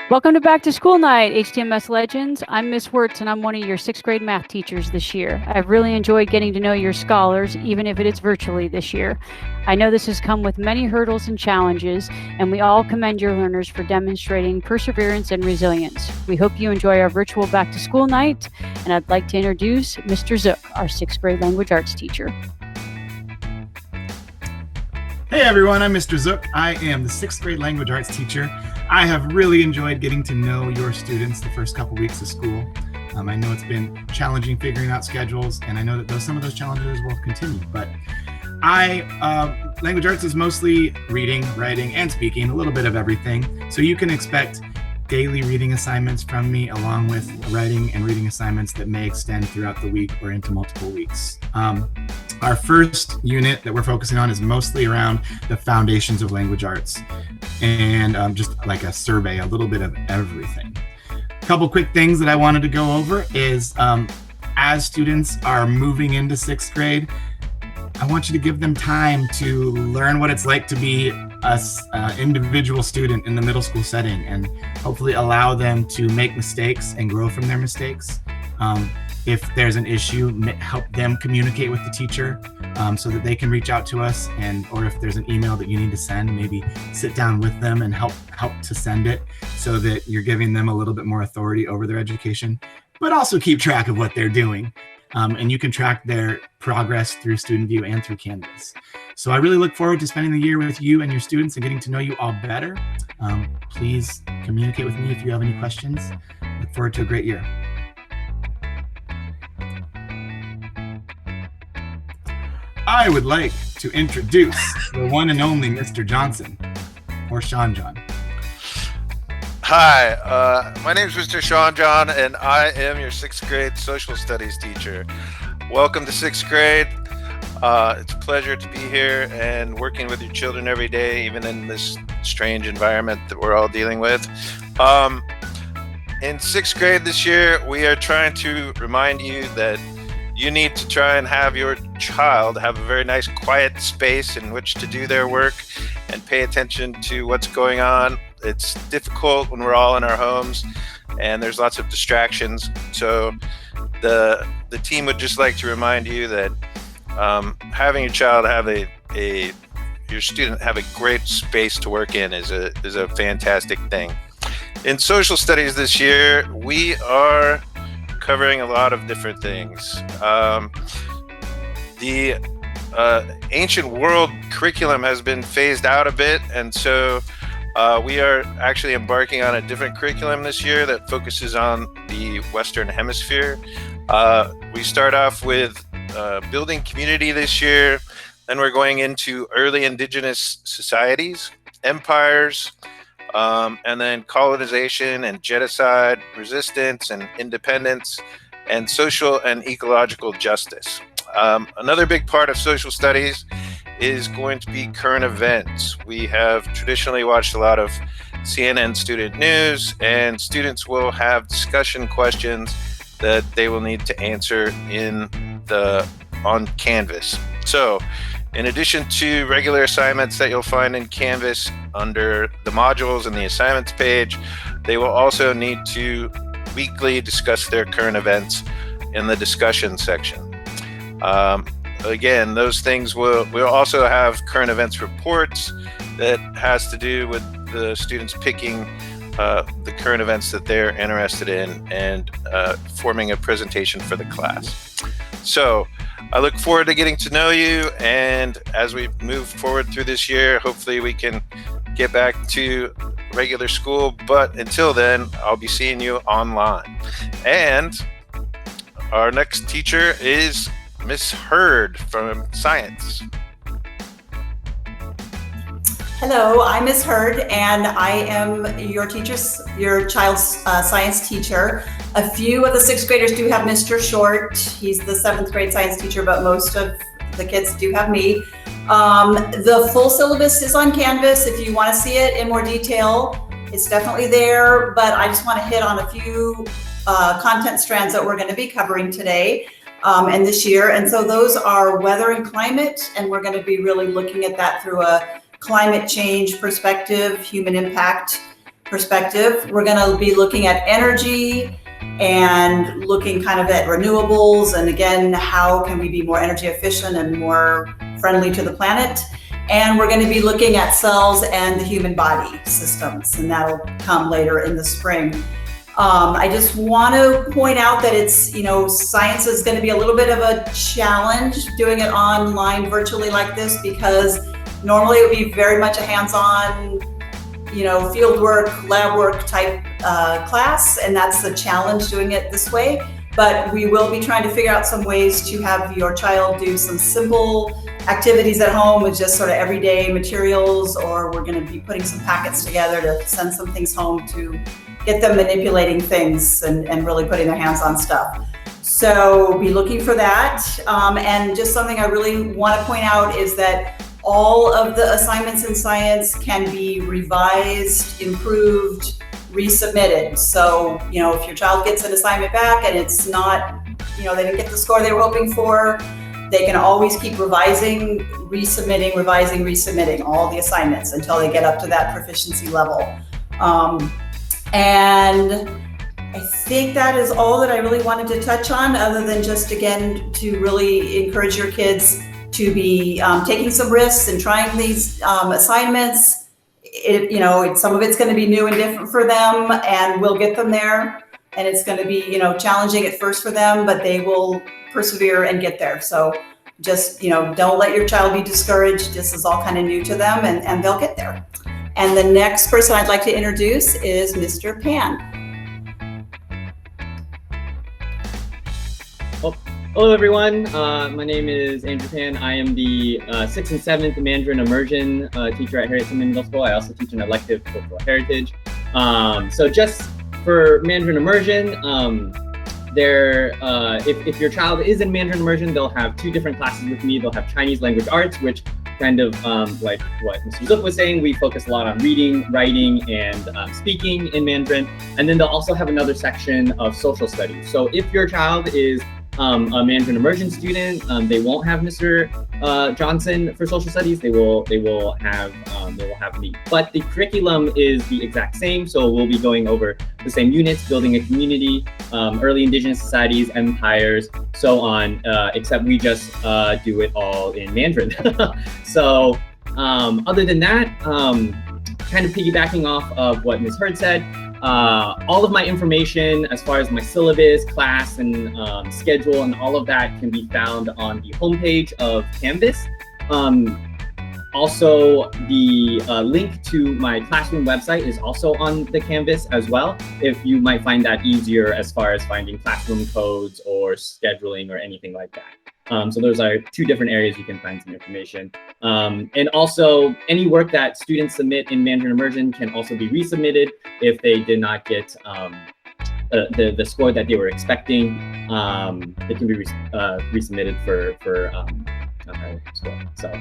Welcome to Back to School Night, HTMS Legends. I'm Miss Wirtz, and I'm one of your sixth grade math teachers this year. I've really enjoyed getting to know your scholars, even if it is virtually this year. I know this has come with many hurdles and challenges, and we all commend your learners for demonstrating perseverance and resilience. We hope you enjoy our virtual Back to School Night, and I'd like to introduce Mr. Zook, our sixth grade language arts teacher. Hey everyone, I'm Mr. Zook. I am the sixth grade language arts teacher. I have really enjoyed getting to know your students the first couple weeks of school. I know it's been challenging figuring out schedules, and I know that some of those challenges will continue, but language arts is mostly reading, writing, and speaking, a little bit of everything. So you can expect daily reading assignments from me, along with writing and reading assignments that may extend throughout the week or into multiple weeks. Our first unit that we're focusing on is mostly around the foundations of language arts, and just like a survey, a little bit of everything. A couple quick things that I wanted to go over is as students are moving into sixth grade, I want you to give them time to learn what it's like to be an individual student in the middle school setting, and hopefully allow them to make mistakes and grow from their mistakes. If there's an issue, help them communicate with the teacher so that they can reach out to us, or if there's an email that you need to send, maybe sit down with them and help to send it so that you're giving them a little bit more authority over their education, but also keep track of what they're doing. And you can track their progress through Student View and through Canvas. So I really look forward to spending the year with you and your students and getting to know you all better. Please communicate with me if you have any questions. Look forward to a great year. I would like to introduce the one and only Mr. Johnson, or Sean John. Hi, my name is Mr. Sean John, and I am your sixth grade social studies teacher. Welcome to sixth grade. It's a pleasure to be here and working with your children every day, even in this strange environment that we're all dealing with. In sixth grade this year, we are trying to remind you that you need to try and have your child have a very nice quiet space in which to do their work and pay attention to what's going on. It's difficult when we're all in our homes and there's lots of distractions. So the team would just like to remind you that having your child have your student have a great space to work in is a fantastic thing. In social studies this year, we are covering a lot of different things. The ancient world curriculum has been phased out a bit, and so we are actually embarking on a different curriculum this year that focuses on the Western Hemisphere. We start off with building community this year, then we're going into early indigenous societies, empires, and then colonization and genocide, resistance and independence, and social and ecological justice. Another big part of social studies is going to be current events. We have traditionally watched a lot of CNN student news, and students will have discussion questions that they will need to answer on Canvas. So in addition to regular assignments that you'll find in Canvas under the modules and the assignments page, they will also need to weekly discuss their current events in the discussion section. Again, those things we'll also have current events reports that has to do with the students picking the current events that they're interested in and forming a presentation for the class. So I look forward to getting to know you, and as we move forward through this year, hopefully we can get back to regular school, but until then, I'll be seeing you online. And our next teacher is Miss Hurd from Science. Hello, I'm Ms. Hurd, and I am your child's science teacher. A few of the sixth graders do have Mr. Short. He's the seventh grade science teacher, but most of the kids do have me. The full syllabus is on Canvas. If you want to see it in more detail, it's definitely there, but I just want to hit on a few content strands that we're going to be covering today and this year. And so those are weather and climate, and we're going to be really looking at that through a climate change perspective, human impact, perspective. We're going to be looking at energy and looking kind of at renewables, and again, how can we be more energy efficient and more friendly to the planet. And we're going to be looking at cells and the human body systems, and that'll come later in the spring. I just want to point out that it's, science is going to be a little bit of a challenge doing it online virtually like this, because normally it would be very much a hands-on, field work, lab work type class, and that's the challenge doing it this way. But we will be trying to figure out some ways to have your child do some simple activities at home with just sort of everyday materials, or we're going to be putting some packets together to send some things home to get them manipulating things and really putting their hands on stuff. So be looking for that. And just something I really want to point out is that all of the assignments in science can be revised, improved, resubmitted. So, if your child gets an assignment back and it's not, they didn't get the score they were hoping for, they can always keep revising, resubmitting all the assignments until they get up to that proficiency level. And I think that is all that I really wanted to touch on, other than just, again, to really encourage your kids to be taking some risks and trying these assignments. Some of it's going to be new and different for them, and we'll get them there. And it's going to be, challenging at first for them, but they will persevere and get there. So just, don't let your child be discouraged. This is all kind of new to them, and they'll get there. And the next person I'd like to introduce is Mr. Pan. Hello, everyone. My name is Andrew Pan. I am the 6th and 7th Mandarin Immersion teacher at Harriet Tubman Middle School. I also teach an elective cultural heritage. So just for Mandarin Immersion, if your child is in Mandarin Immersion, they'll have 2 different classes with me. They'll have Chinese language arts, which kind of like what Mr. Zook was saying, we focus a lot on reading, writing, and speaking in Mandarin. And then they'll also have another section of social studies. So if your child is a Mandarin Immersion student, they won't have Mr. Johnson for social studies. They will have me. But the curriculum is the exact same. So we'll be going over the same units: building a community, early indigenous societies, empires, so on. Except we just do it all in Mandarin. So other than that, kind of piggybacking off of what Ms. Hurd said. All of my information as far as my syllabus, class, and schedule, and all of that can be found on the homepage of Canvas. Also, the link to my classroom website is also on the Canvas as well, if you might find that easier as far as finding classroom codes or scheduling or anything like that. So those are 2 different areas you can find some information. And also, any work that students submit in Mandarin Immersion can also be resubmitted if they did not get the score that they were expecting. It can be resubmitted for a higher score. So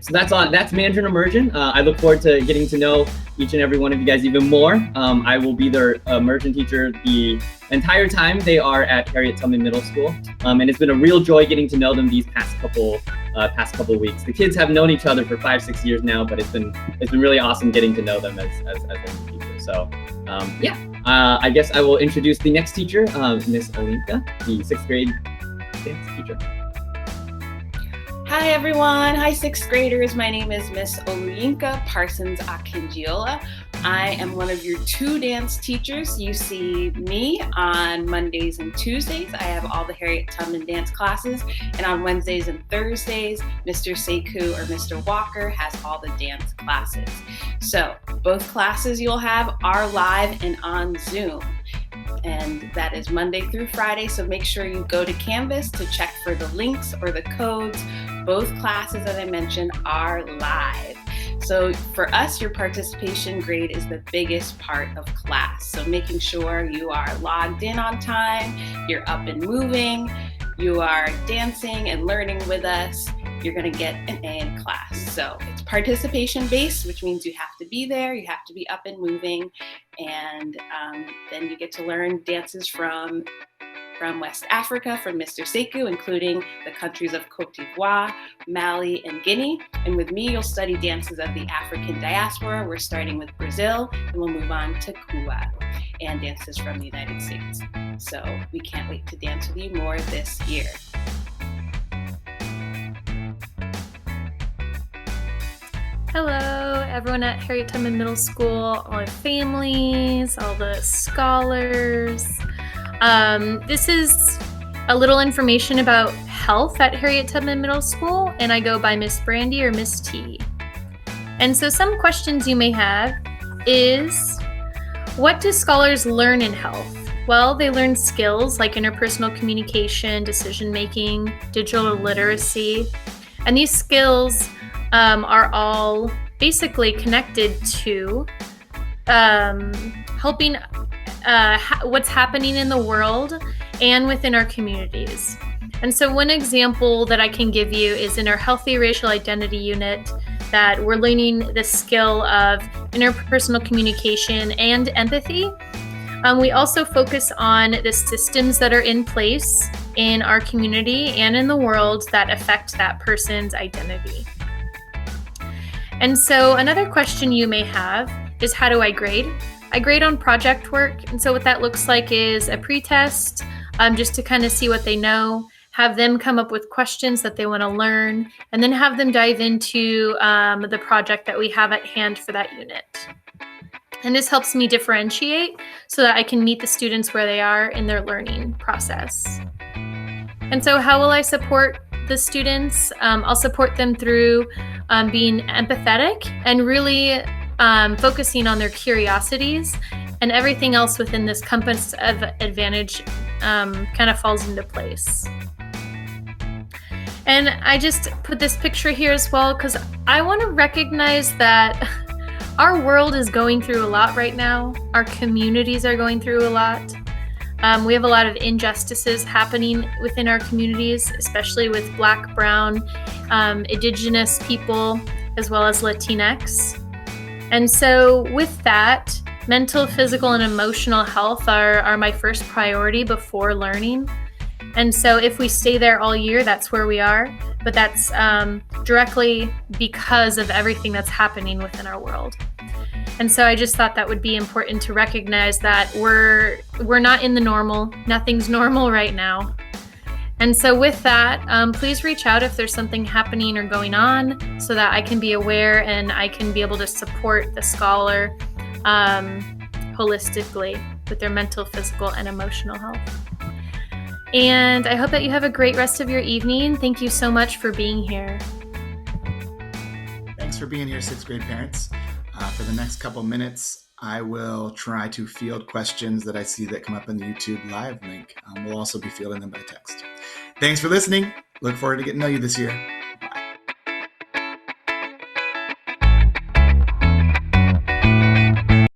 so that's Mandarin Immersion. I look forward to getting to know each and every one of you guys even more. I will be their immersion teacher the entire time they are at Harriet Tubman Middle School, and it's been a real joy getting to know them these past couple weeks. The kids have known each other for 5-6 years now, but it's been really awesome getting to know them as their new teachers. So I guess I will introduce the next teacher, Miss Olinka, the 6th grade dance teacher. Hi everyone, hi 6th graders. My name is Miss Oluyinka Parsons Akinjiola. I am one of your 2 dance teachers. You see me on Mondays and Tuesdays. I have all the Harriet Tubman dance classes, and on Wednesdays and Thursdays, Mr. Sekou or Mr. Walker has all the dance classes. So both classes you'll have are live and on Zoom. And that is Monday through Friday, so make sure you go to Canvas to check for the links or the codes. Both classes, as I mentioned, are live. So for us, your participation grade is the biggest part of class. So making sure you are logged in on time, you're up and moving, you are dancing and learning with us, you're going to get an A in class. So it's participation based, which means you have to be there, you have to be up and moving, and then you get to learn dances from from West Africa from Mr. Sekou, including the countries of Cote d'Ivoire, Mali, and Guinea. And with me, you'll study dances of the African diaspora. We're starting with Brazil, and we'll move on to Cuba, and dances from the United States. So we can't wait to dance with you more this year. Hello, everyone at Harriet Tubman Middle School, all our families, all the scholars. This is a little information about health at Harriet Tubman Middle School, and I go by Miss Brandy or Miss T. And so some questions you may have is, what do scholars learn in health? Well, they learn skills like interpersonal communication, decision-making, digital literacy, and these skills are all basically connected to helping what's happening in the world and within our communities. And so one example that I can give you is in our Healthy Racial Identity unit, that we're learning the skill of interpersonal communication and empathy. We also focus on the systems that are in place in our community and in the world that affect that person's identity. And so another question you may have is, how do I grade? I grade on project work. And so what that looks like is a pretest, just to kind of see what they know, have them come up with questions that they want to learn, and then have them dive into the project that we have at hand for that unit. And this helps me differentiate so that I can meet the students where they are in their learning process. And so how will I support the students? I'll support them through being empathetic and really focusing on their curiosities, and everything else within this compass of advantage kind of falls into place. And I just put this picture here as well because I want to recognize that our world is going through a lot right now. Our communities are going through a lot. We have a lot of injustices happening within our communities, especially with Black, Brown, Indigenous people, as well as Latinx. And so with that, mental, physical, and emotional health are my first priority before learning. And so if we stay there all year, that's where we are. But that's directly because of everything that's happening within our world. And so I just thought that would be important to recognize that we're not in the normal. Nothing's normal right now. And so with that, please reach out if there's something happening or going on so that I can be aware and I can be able to support the scholar holistically with their mental, physical, and emotional health. And I hope that you have a great rest of your evening. Thank you so much for being here. Thanks for being here, sixth grade parents. For the next couple minutes, I will try to field questions that I see that come up in the YouTube live link. We'll also be fielding them by text. Thanks for listening. Look forward to getting to know you this year.